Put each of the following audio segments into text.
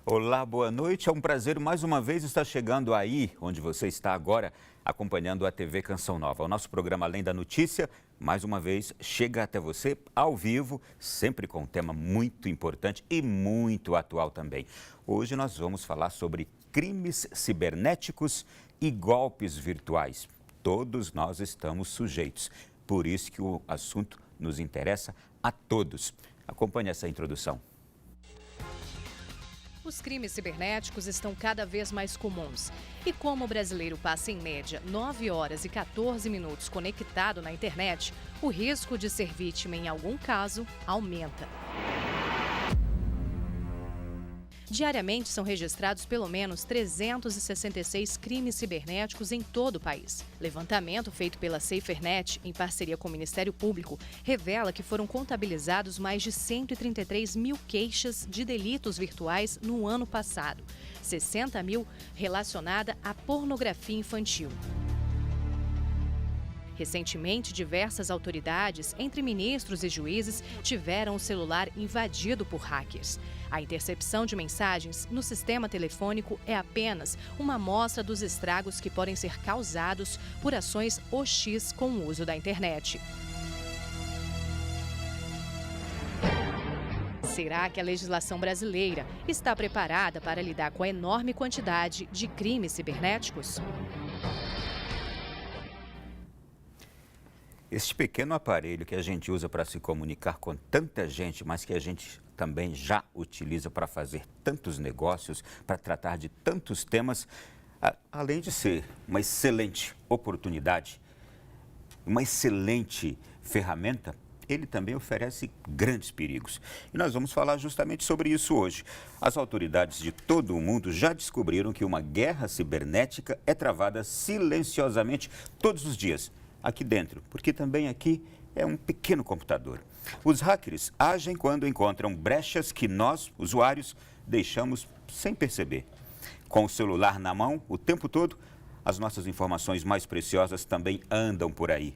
Olá, boa noite. É um prazer mais uma vez estar chegando aí, onde você está agora, acompanhando a TV Canção Nova. O nosso programa Além da Notícia, mais uma vez, chega até você ao vivo, sempre com um tema muito importante e muito atual também. Hoje nós vamos falar sobre crimes cibernéticos e golpes virtuais. Todos nós estamos sujeitos, por isso que o assunto nos interessa a todos. Acompanhe essa introdução. Os crimes cibernéticos estão cada vez mais comuns. E como o brasileiro passa em média 9 horas e 14 minutos conectado na internet, o risco de ser vítima em algum caso aumenta. Diariamente são registrados pelo menos 366 crimes cibernéticos em todo o país. Levantamento feito pela SaferNet, em parceria com o Ministério Público, revela que foram contabilizados mais de 133 mil queixas de delitos virtuais no ano passado, 60 mil relacionada à pornografia infantil. Recentemente, diversas autoridades, entre ministros e juízes, tiveram o celular invadido por hackers. A intercepção de mensagens no sistema telefônico é apenas uma amostra dos estragos que podem ser causados por ações hostis com o uso da internet. Será que a legislação brasileira está preparada para lidar com a enorme quantidade de crimes cibernéticos? Este pequeno aparelho que a gente usa para se comunicar com tanta gente, mas que a gente também já utiliza para fazer tantos negócios, para tratar de tantos temas, além de ser uma excelente oportunidade, uma excelente ferramenta, ele também oferece grandes perigos. E nós vamos falar justamente sobre isso hoje. As autoridades de todo o mundo já descobriram que uma guerra cibernética é travada silenciosamente todos os dias. Aqui dentro, porque também aqui é um pequeno computador. Os hackers agem quando encontram brechas que nós, usuários, deixamos sem perceber. Com o celular na mão o tempo todo, as nossas informações mais preciosas também andam por aí.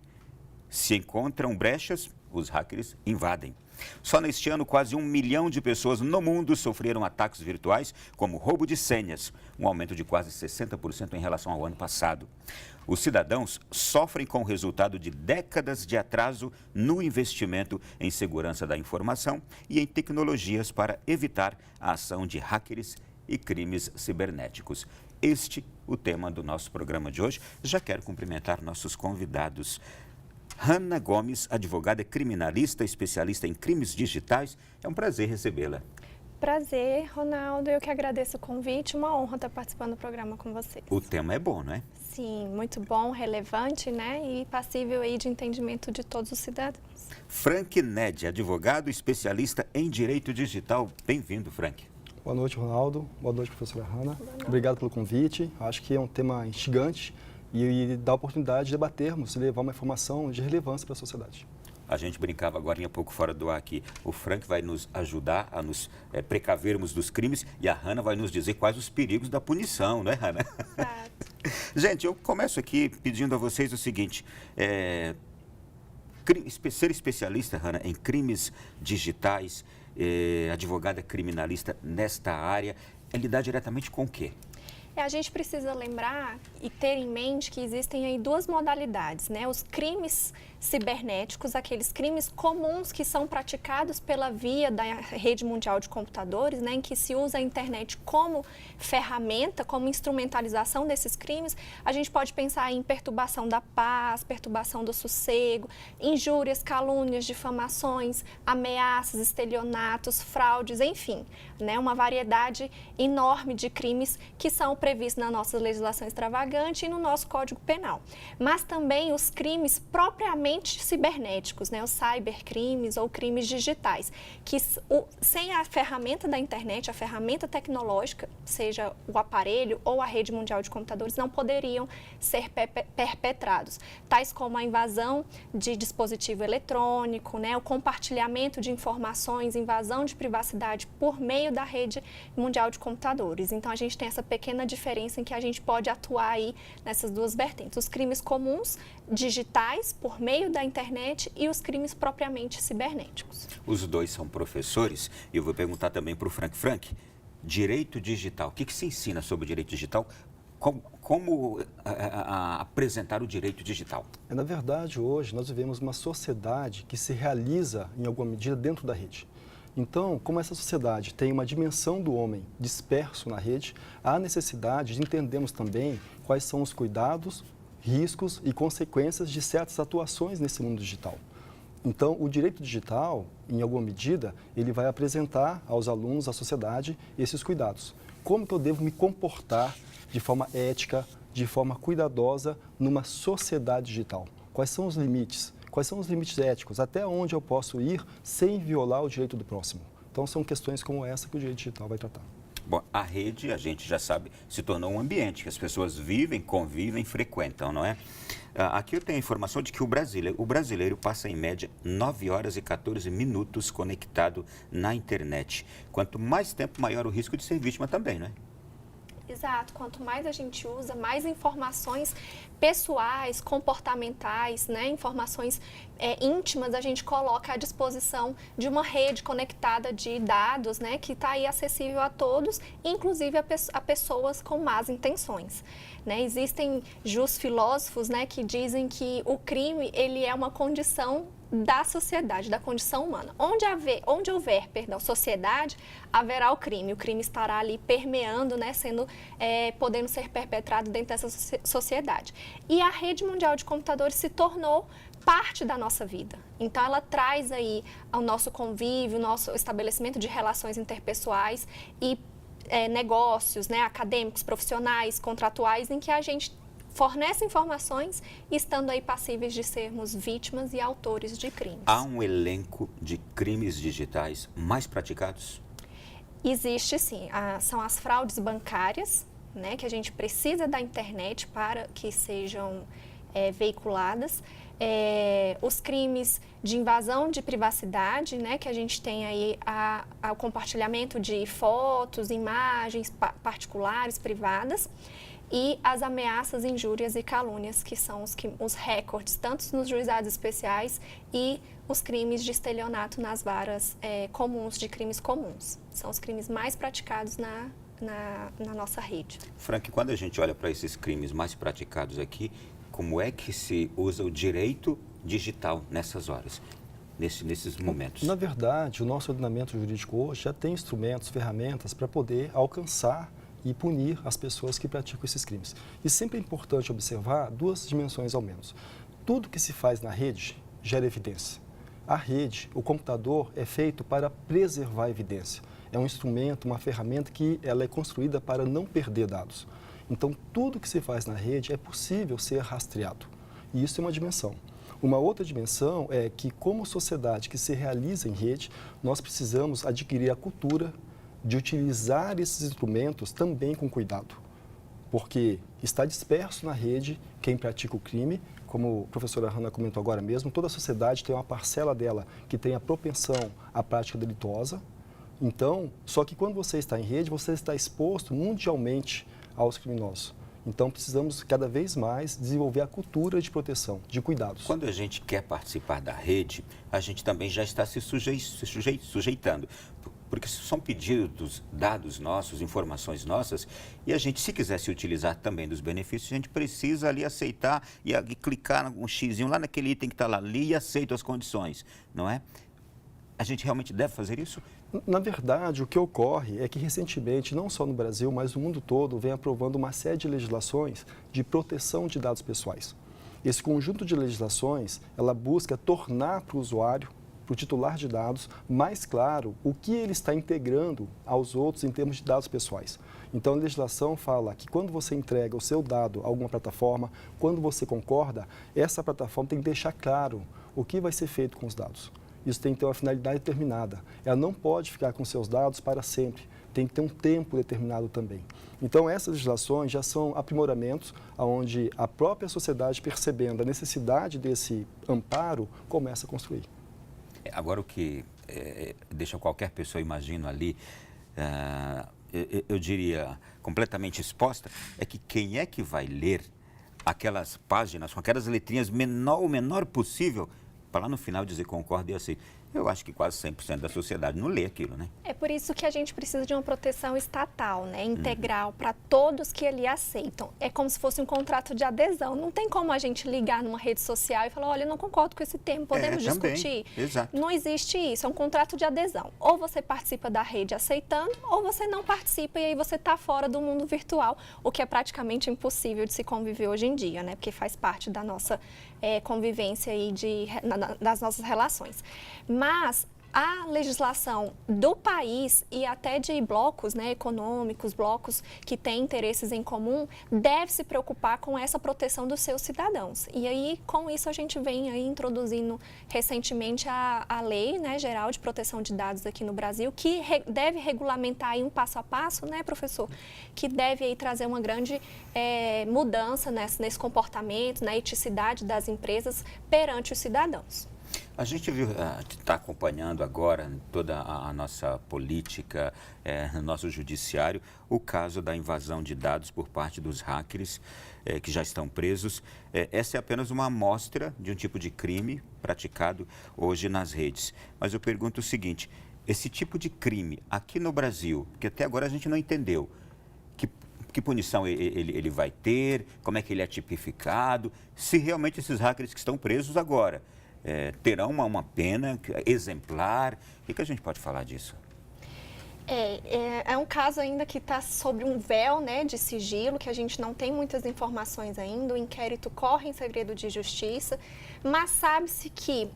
Se encontram brechas, os hackers invadem. Só neste ano, quase 1 milhão de pessoas no mundo sofreram ataques virtuais, como roubo de senhas, um aumento de quase 60% em relação ao ano passado. Os cidadãos sofrem com o resultado de décadas de atraso no investimento em segurança da informação e em tecnologias para evitar a ação de hackers e crimes cibernéticos. Este o tema do nosso programa de hoje. Já quero cumprimentar nossos convidados. Hanna Gomes, advogada criminalista, especialista em crimes digitais. É um prazer recebê-la. Prazer, Ronaldo. Eu que agradeço o convite. Uma honra estar participando do programa com vocês. O tema é bom, não é? Sim, muito bom, relevante, né? E passível aí de entendimento de todos os cidadãos. Frank Ned, advogado especialista em direito digital. Bem-vindo, Frank. Boa noite, Ronaldo. Boa noite, professora Hanna. Obrigado pelo convite. Acho que é um tema instigante e dá a oportunidade de debatermos e levar uma informação de relevância para a sociedade. A gente brincava agora um pouco fora do ar aqui. O Frank vai nos ajudar a nos precavermos dos crimes e a Hanna vai nos dizer quais os perigos da punição, não é, Hanna? Exato. Gente, eu começo aqui pedindo a vocês o seguinte. Ser especialista, Hanna, em crimes digitais, advogada criminalista nesta área, é lidar diretamente com o quê? A gente precisa lembrar e ter em mente que existem aí duas modalidades, né? Os crimes cibernéticos, aqueles crimes comuns que são praticados pela via da rede mundial de computadores, né? Em que se usa a internet como ferramenta, como instrumentalização desses crimes. A gente pode pensar em perturbação da paz, perturbação do sossego, injúrias, calúnias, difamações, ameaças, estelionatos, fraudes, enfim, né? Uma variedade enorme de crimes que são previstos na nossa legislação extravagante e no nosso Código Penal. Mas também os crimes propriamente cibernéticos, né? Os cybercrimes ou crimes digitais, que sem a ferramenta da internet, a ferramenta tecnológica, seja o aparelho ou a rede mundial de computadores, não poderiam ser perpetrados, tais como a invasão de dispositivo eletrônico, né? O compartilhamento de informações, invasão de privacidade por meio da rede mundial de computadores. Então, a gente tem essa pequena diferença em que a gente pode atuar aí nessas duas vertentes. Os crimes comuns, digitais, por meio da internet, e os crimes propriamente cibernéticos. Os dois são professores e eu vou perguntar também para o Frank. Frank, direito digital. O que se ensina sobre o direito digital? Como apresentar o direito digital? Na verdade, hoje, nós vivemos uma sociedade que se realiza, em alguma medida, dentro da rede. Então, como essa sociedade tem uma dimensão do homem disperso na rede, há necessidade de entendermos também quais são os cuidados, riscos e consequências de certas atuações nesse mundo digital. Então, o direito digital, em alguma medida, ele vai apresentar aos alunos, à sociedade, esses cuidados. Como que eu devo me comportar de forma ética, de forma cuidadosa, numa sociedade digital? Quais são os limites? Quais são os limites éticos? Até onde eu posso ir sem violar o direito do próximo? Então, são questões como essa que o direito digital vai tratar. Bom, a rede, a gente já sabe, se tornou um ambiente que as pessoas vivem, convivem, frequentam, não é? Aqui eu tenho a informação de que o brasileiro passa em média 9 horas e 14 minutos conectado na internet. Quanto mais tempo, maior o risco de ser vítima também, não é? Exato. Quanto mais a gente usa, mais informações pessoais, comportamentais, né, informações íntimas a gente coloca à disposição de uma rede conectada de dados, né, que está aí acessível a todos, inclusive a pessoas com más intenções. Né? Existem filósofos, né, que dizem que o crime ele é uma condição da sociedade, da condição humana. Onde houver sociedade, haverá o crime. O crime estará ali permeando, né, podendo ser perpetrado dentro dessa sociedade. E a rede mundial de computadores se tornou parte da nossa vida. Então, ela traz aí ao nosso convívio, o nosso estabelecimento de relações interpessoais e negócios, né, acadêmicos, profissionais, contratuais, em que a gente fornece informações, estando aí passíveis de sermos vítimas e autores de crimes. Há um elenco de crimes digitais mais praticados? Existe sim. São as fraudes bancárias, né, que a gente precisa da internet para que sejam veiculadas. Os crimes de invasão de privacidade, né, que a gente tem aí o compartilhamento de fotos, imagens particulares, privadas. E as ameaças, injúrias e calúnias, que são os recordes, tanto nos juizados especiais e os crimes de estelionato nas varas comuns, de crimes comuns. São os crimes mais praticados na nossa rede. Frank, quando a gente olha para esses crimes mais praticados aqui, como é que se usa o direito digital nessas horas, nesses momentos? Na verdade, o nosso ordenamento jurídico hoje já tem instrumentos, ferramentas para poder alcançar e punir as pessoas que praticam esses crimes. E sempre é importante observar duas dimensões ao menos. Tudo que se faz na rede gera evidência. A rede, o computador, é feito para preservar a evidência. É um instrumento, uma ferramenta que ela é construída para não perder dados. Então, tudo que se faz na rede é possível ser rastreado. E isso é uma dimensão. Uma outra dimensão é que, como sociedade que se realiza em rede, nós precisamos adquirir a cultura de utilizar esses instrumentos também com cuidado, porque está disperso na rede quem pratica o crime, como a professora Hanna comentou agora mesmo, toda a sociedade tem uma parcela dela que tem a propensão à prática delituosa. Então, só que quando você está em rede, você está exposto mundialmente aos criminosos. Então, precisamos cada vez mais desenvolver a cultura de proteção, de cuidados. Quando a gente quer participar da rede, a gente também já está se sujeitando. Porque são pedidos, dados nossos, informações nossas, e a gente, se quiser se utilizar também dos benefícios, a gente precisa ali aceitar e clicar um xizinho lá naquele item que está lá, ali e aceito as condições, não é? A gente realmente deve fazer isso? Na verdade, o que ocorre é que recentemente, não só no Brasil, mas no mundo todo, vem aprovando uma série de legislações de proteção de dados pessoais. Esse conjunto de legislações, ela busca tornar para o usuário, para o titular de dados, mais claro o que ele está integrando aos outros em termos de dados pessoais. Então, a legislação fala que quando você entrega o seu dado a alguma plataforma, quando você concorda, essa plataforma tem que deixar claro o que vai ser feito com os dados. Isso tem que ter uma finalidade determinada. Ela não pode ficar com seus dados para sempre. Tem que ter um tempo determinado também. Então, essas legislações já são aprimoramentos onde a própria sociedade, percebendo a necessidade desse amparo, começa a construir. Agora, o que deixa qualquer pessoa, imagino ali, eu diria, completamente exposta, é que quem é que vai ler aquelas páginas com aquelas letrinhas o menor possível, para lá no final dizer concordo e aceito. Eu acho que quase 100% da sociedade não lê aquilo, né? É por isso que a gente precisa de uma proteção estatal, né, integral, para todos que ali aceitam. É como se fosse um contrato de adesão. Não tem como a gente ligar numa rede social e falar, olha, eu não concordo com esse termo, podemos discutir? Exato. Não existe isso, é um contrato de adesão. Ou você participa da rede aceitando, ou você não participa e aí você está fora do mundo virtual, o que é praticamente impossível de se conviver hoje em dia, né, porque faz parte da nossa convivência aí das nossas relações. Mas a legislação do país e até de blocos, né, econômicos, blocos que têm interesses em comum, deve se preocupar com essa proteção dos seus cidadãos. E aí, com isso, a gente vem aí introduzindo recentemente a Lei, né, Geral de Proteção de Dados aqui no Brasil, que deve regulamentar aí um passo a passo, né, professor, que deve aí trazer uma grande mudança nesse comportamento, na eticidade das empresas perante os cidadãos. A gente está acompanhando agora toda a nossa política, no nosso judiciário, o caso da invasão de dados por parte dos hackers que já estão presos. Essa é apenas uma amostra de um tipo de crime praticado hoje nas redes. Mas eu pergunto o seguinte, esse tipo de crime aqui no Brasil, que até agora a gente não entendeu, que punição ele vai ter, como é que ele é tipificado, se realmente esses hackers que estão presos agora terão uma pena exemplar. O que a gente pode falar disso? É um caso ainda que está sobre um véu, né, de sigilo, que a gente não tem muitas informações ainda, o inquérito corre em segredo de justiça, mas sabe-se que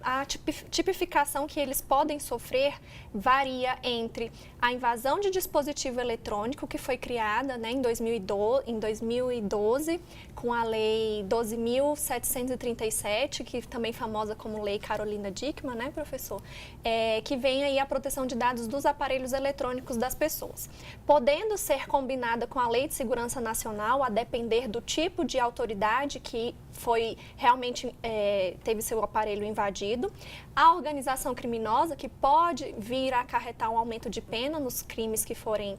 a tipificação que eles podem sofrer varia entre a invasão de dispositivo eletrônico, que foi criada, né, em 2012, com a Lei 12.737, que também famosa como Lei Carolina Dickmann, né, professor? Que vem aí a proteção de dados dos aparelhos eletrônicos das pessoas, podendo ser combinada com a Lei de Segurança Nacional, a depender do tipo de autoridade que foi realmente teve seu aparelho invadido, a organização criminosa, que pode vir a acarretar um aumento de pena nos crimes que forem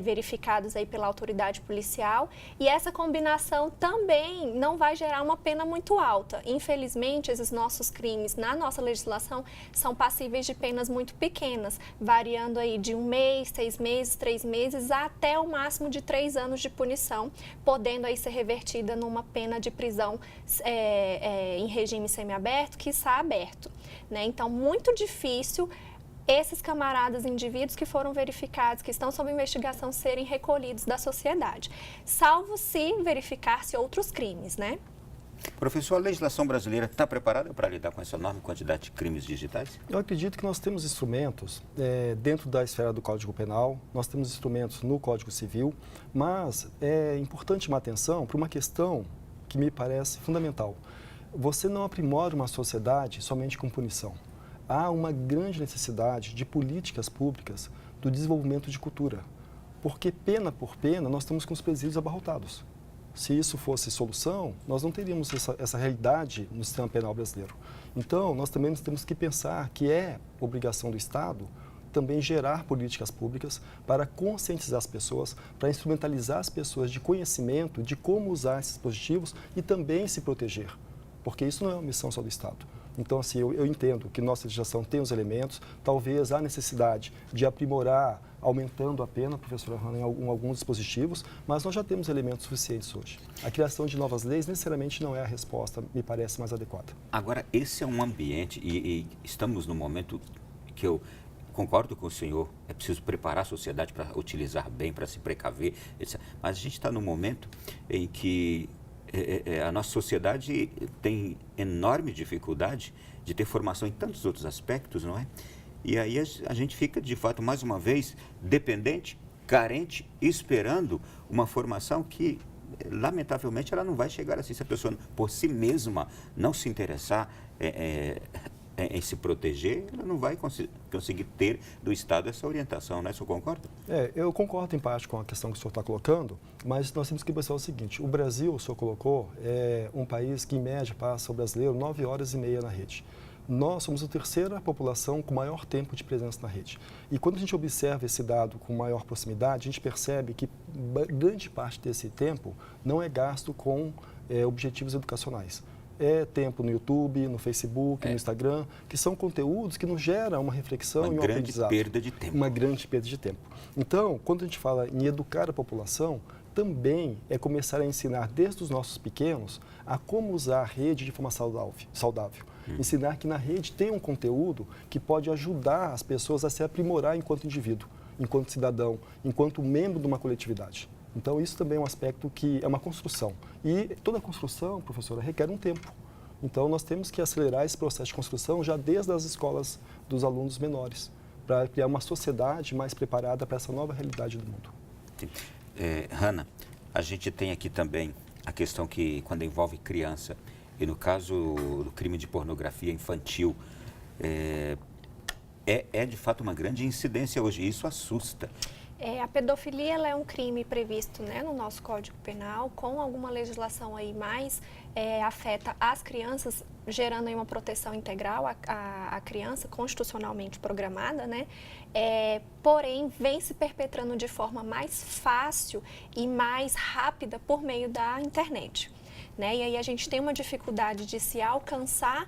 verificados aí pela autoridade policial, e essa combinação também não vai gerar uma pena muito alta. Infelizmente, esses nossos crimes, na nossa legislação, são passíveis de penas muito pequenas, variando aí de 1 mês, 6 meses, 3 meses, até o máximo de 3 anos de punição, podendo aí ser revertida numa pena de prisão em regime semiaberto, quiçá aberto, né? Então, muito difícil esses camaradas, indivíduos que foram verificados, que estão sob investigação, serem recolhidos da sociedade, salvo se verificar-se outros crimes, né? Professor, a legislação brasileira está preparada para lidar com essa enorme quantidade de crimes digitais? Eu acredito que nós temos instrumentos dentro da esfera do Código Penal, nós temos instrumentos no Código Civil, mas é importante chamar atenção para uma questão que me parece fundamental. Você não aprimora uma sociedade somente com punição. Há uma grande necessidade de políticas públicas do desenvolvimento de cultura, porque pena por pena nós estamos com os presídios abarrotados. Se isso fosse solução, nós não teríamos essa realidade no sistema penal brasileiro. Então, nós também temos que pensar que é obrigação do Estado também gerar políticas públicas para conscientizar as pessoas, para instrumentalizar as pessoas de conhecimento de como usar esses dispositivos e também se proteger, porque isso não é uma missão só do Estado. Então, assim, eu entendo que nossa legislação tem os elementos, talvez há necessidade de aprimorar, aumentando a pena, professora Hanna, em alguns dispositivos, mas nós já temos elementos suficientes hoje. A criação de novas leis necessariamente não é a resposta, me parece, mais adequada. Agora, esse é um ambiente e estamos num momento que eu concordo com o senhor, é preciso preparar a sociedade para utilizar bem, para se precaver, etc. Mas a gente está num momento em que a nossa sociedade tem enorme dificuldade de ter formação em tantos outros aspectos, não é? E aí a gente fica, de fato, mais uma vez, dependente, carente, esperando uma formação que, lamentavelmente, ela não vai chegar assim. Se a pessoa, por si mesma, não se interessar em se proteger, ela não vai conseguir ter do Estado essa orientação, né? O senhor concorda? Eu concordo em parte com a questão que o senhor está colocando, mas nós temos que pensar o seguinte, o Brasil, o senhor colocou, é um país que, em média, passa o brasileiro 9 horas e meia na rede. Nós somos a terceira população com maior tempo de presença na rede. E quando a gente observa esse dado com maior proximidade, a gente percebe que grande parte desse tempo não é gasto com objetivos educacionais. é tempo no YouTube, no Facebook, no Instagram, que são conteúdos que nos geram uma reflexão e um aprendizado. Uma grande perda de tempo. Uma grande perda de tempo. Então, quando a gente fala em educar a população, também é começar a ensinar desde os nossos pequenos a como usar a rede de forma saudável. Ensinar que na rede tem um conteúdo que pode ajudar as pessoas a se aprimorar enquanto indivíduo, enquanto cidadão, enquanto membro de uma coletividade. Então, isso também é um aspecto que é uma construção. E toda construção, professora, requer um tempo. Então, nós temos que acelerar esse processo de construção já desde as escolas dos alunos menores, para criar uma sociedade mais preparada para essa nova realidade do mundo. Sim. Hanna, a gente tem aqui também a questão que, quando envolve criança, e no caso do crime de pornografia infantil, é de fato uma grande incidência hoje, e isso assusta. A pedofilia ela é um crime previsto, né, no nosso Código Penal, com alguma legislação aí mais afeta as crianças, gerando aí uma proteção integral à criança, constitucionalmente programada, né? Porém, vem se perpetrando de forma mais fácil e mais rápida por meio da internet. Né? E aí a gente tem uma dificuldade de se alcançar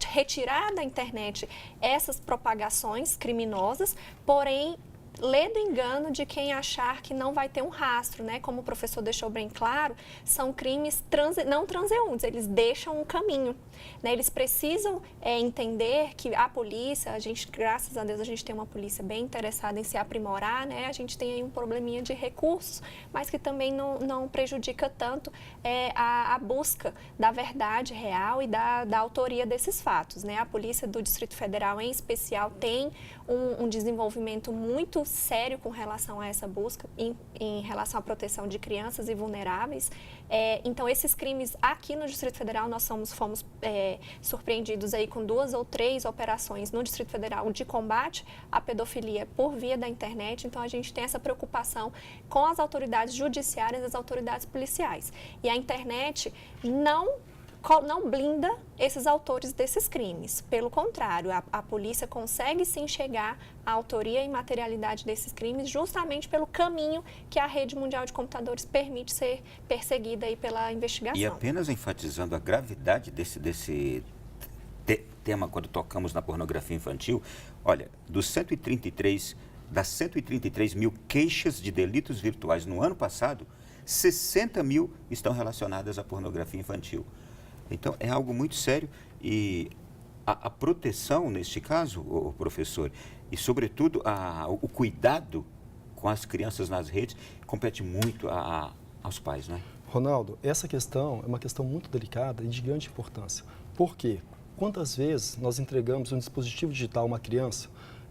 retirar da internet essas propagações criminosas, porém lê do engano de quem achar que não vai ter um rastro, né? Como o professor deixou bem claro, são crimes não transeuntes, eles deixam um caminho, né? Eles precisam entender que a polícia, graças a Deus, a gente tem uma polícia bem interessada em se aprimorar, né? A gente tem aí um probleminha de recursos, mas que também não prejudica tanto a busca da verdade real e da autoria desses fatos, né? A Polícia do Distrito Federal, em especial, tem um desenvolvimento muito sério com relação a essa busca, em relação à proteção de crianças e vulneráveis. Então, esses crimes aqui no Distrito Federal, nós fomos surpreendidos aí com 2 ou 3 operações no Distrito Federal de combate à pedofilia por via da internet. Então, a gente tem essa preocupação com as autoridades judiciárias e as autoridades policiais. E a internet não blinda esses autores desses crimes. Pelo contrário, a polícia consegue sim chegar à autoria e materialidade desses crimes justamente pelo caminho que a rede mundial de computadores permite ser perseguida aí pela investigação. E apenas enfatizando a gravidade desse tema quando tocamos na pornografia infantil, olha, das 133 mil queixas de delitos virtuais no ano passado, 60 mil estão relacionadas à pornografia infantil. Então, é algo muito sério e a proteção, neste caso, o professor, e, sobretudo, o cuidado com as crianças nas redes, compete muito aos pais, não é? Ronaldo, essa questão é uma questão muito delicada e de grande importância. Por quê? Quantas vezes nós entregamos um dispositivo digital a uma criança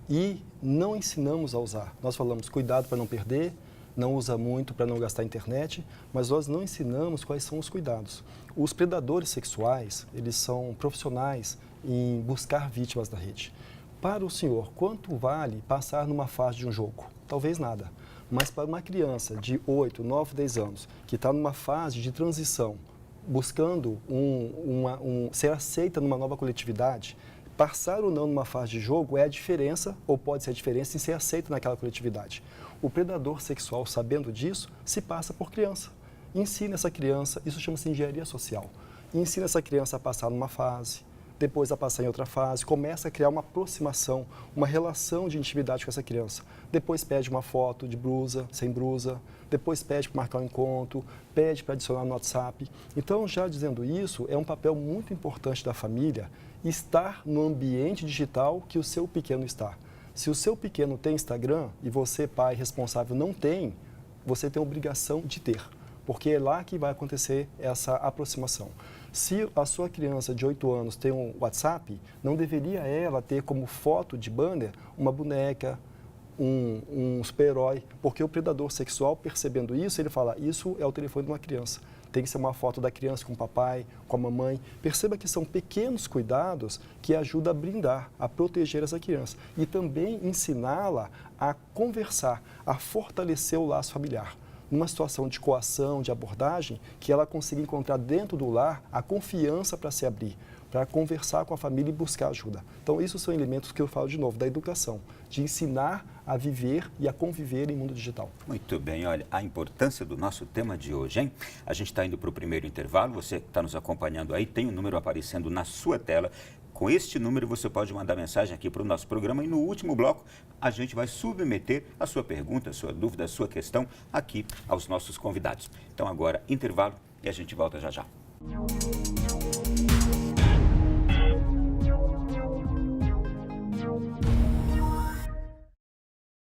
e não ensinamos a usar? Nós falamos, cuidado para não perder, não usa muito para não gastar internet, mas nós não ensinamos quais são os cuidados. Os predadores sexuais, eles são profissionais em buscar vítimas da rede. Para o senhor, quanto vale passar numa fase de um jogo? Talvez nada. Mas para uma criança de 8, 9, 10 anos, que está numa fase de transição, buscando ser aceita numa nova coletividade, passar ou não numa fase de jogo é a diferença, ou pode ser a diferença em ser aceito naquela coletividade. O predador sexual, sabendo disso, se passa por criança. Ensina essa criança, isso chama-se engenharia social, ensina essa criança a passar numa fase, depois a passar em outra fase, começa a criar uma aproximação, uma relação de intimidade com essa criança. Depois pede uma foto de blusa, sem blusa, depois pede para marcar um encontro, pede para adicionar no WhatsApp. Então, já dizendo isso, é um papel muito importante da família estar no ambiente digital que o seu pequeno está. Se o seu pequeno tem Instagram e você, pai responsável, não tem, você tem a obrigação de ter, porque é lá que vai acontecer essa aproximação. Se a sua criança de 8 anos tem um WhatsApp, não deveria ela ter como foto de banner uma boneca, um super-herói, porque o predador sexual, percebendo isso, ele fala, isso é o telefone de uma criança. Tem que ser uma foto da criança com o papai, com a mamãe. Perceba que são pequenos cuidados que ajudam a brindar, a proteger essa criança. E também ensiná-la a conversar, a fortalecer o laço familiar. Numa situação de coação, de abordagem, que ela consiga encontrar dentro do lar a confiança para se abrir, para conversar com a família e buscar ajuda. Então, isso são elementos que eu falo de novo, da educação, de ensinar a viver e a conviver em mundo digital. Muito bem, olha, a importância do nosso tema de hoje, hein? A gente está indo para o primeiro intervalo, você que está nos acompanhando aí, tem um número aparecendo na sua tela. Com este número você pode mandar mensagem aqui para o nosso programa e no último bloco a gente vai submeter a sua pergunta, a sua dúvida, a sua questão aqui aos nossos convidados. Então agora, intervalo e a gente volta já já.